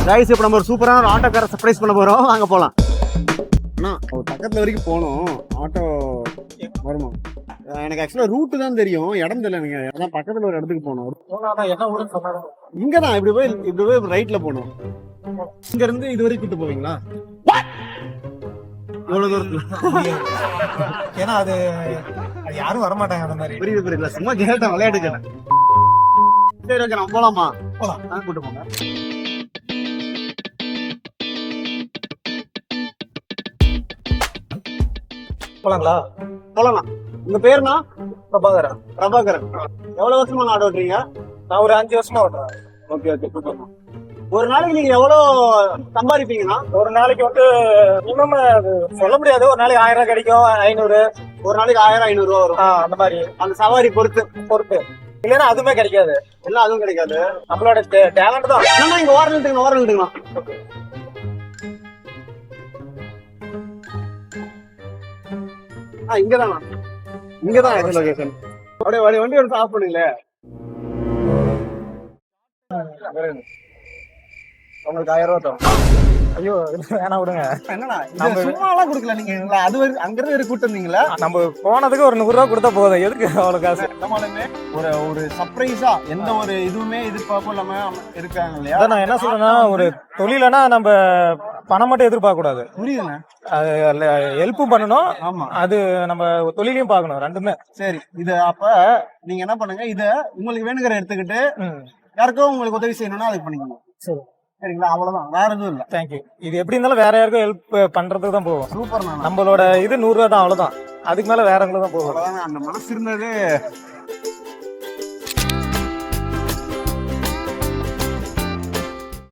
Guys இப்போ நம்ம ஒரு சூப்பரான ஒரு ஆட்டோக்கார சர்ப்ரைஸ் பண்ண போறோம். வாங்க போலாம். அண்ணா ஒரு பக்கத்துல வரைக்கும் போகணும். ஆட்டோ வருமா? எனக்கு ஆக்சுவலா ரூட்டு தான் தெரியும், இடம் தெரியல எனக்கு. அதான் பக்கத்துல ஒரு இடத்துக்கு போகணும். என்ன ஊருன்னு சொன்னாங்க. இங்கதான் இப்படி போய் ரைட்ல போகணும். இங்க இருந்து இது வரைக்கும் கூட்டு போவீங்களா? இவ்வளவு தூரத்துல? ஏன்னா அது யாரும் வரமாட்டாங்க அந்த மாதிரி. புரியுது. சும்மா கேட்டேன், விளையாட்டு கேட்டேன். சரி ஓகே, நம்ம போலாமா? போலாம், கூட்டு போங்க. போலாங்களா? போலாம். உங்க பேருனா? பிரபாகரன். பிரபாகரன். எவ்வளவு வருஷமா ஆட்டோ ஓட்டுறீங்க? நான் ஒரு 5 வருஷமா ஓட்டுறேன். ஓகே. ஒரு நாளைக்கு நீங்க எவ்வளவு சம்பாதிப்பீங்கன்னா? ஒரு நாளைக்கு இன்னும் சொல்ல முடியாது. ஒரு நாளைக்கு 1000 கிடைக்கும், 500. ஒரு நாளைக்கு 1000-500 ரூபா வரும். அந்த மாதிரி அந்த சவாரி பொறுத்து. இல்லைன்னா அதுவுமே கிடைக்காது. எல்லாம் அதுவும் கிடைக்காது. நம்மளோட டேலண்ட் தான். என்னன்னா இங்க ஓரம் நிறுத்துங்களா? இங்கதான் லொகேஷன். அப்படியே வண்டி எடுத்து ஆஃப் பண்ணுங்களே. உங்களுக்கு 1000 ரூபா தரும். ஐயோ வேணா விடுங்க. என்னன்னா சும்மா எல்லாம் கொடுக்கல. நீங்க அது அங்கிருந்து கூட்டு வந்தீங்களா? நம்ம போனதுக்கு ஒரு 100 ரூபா கொடுத்தா போதும். எதுக்கு அவ்வளவு காசு? நம்மளுமே ஒரு சர்ப்ரைஸா எந்த ஒரு இதுவுமே எதிர்பார்ப்பும் இல்லாம இருக்காங்க இல்லையா? நான் என்ன சொல்றேன்னா, ஒரு தொழிலனா நம்ம பணம் மட்டும் எதிர்பார்க்க கூடாது. புரியுதுங்க. ஹெல்ப்பும் பண்ணணும். ஆமா, அது நம்ம தொழிலையும் பார்க்கணும், ரெண்டுமே. சரி. இது அப்ப நீங்க என்ன பண்ணுங்க, இத உங்களுக்கு வேணுங்கிற எடுத்துக்கிட்டு யாருக்கும் உங்களுக்கு உதவி செய்யணும்னா அதுக்கு பண்ணிக்கணும். சரி, சரிங்களா? அவ்வளவுதான், வேற எதுவும் இல்ல. தேங்க்யூ. இது எப்படி இருந்தாலும் வேற யாருக்கும் ஹெல்ப் பண்றதுக்கு தான் போகும். சூப்பர். நம்மளோட இது 100 ரூபா தான், அவ்வளவுதான். அதுக்கு மேல வேற எங்களுக்கு தான் போகும். அந்த மனசு இருந்தது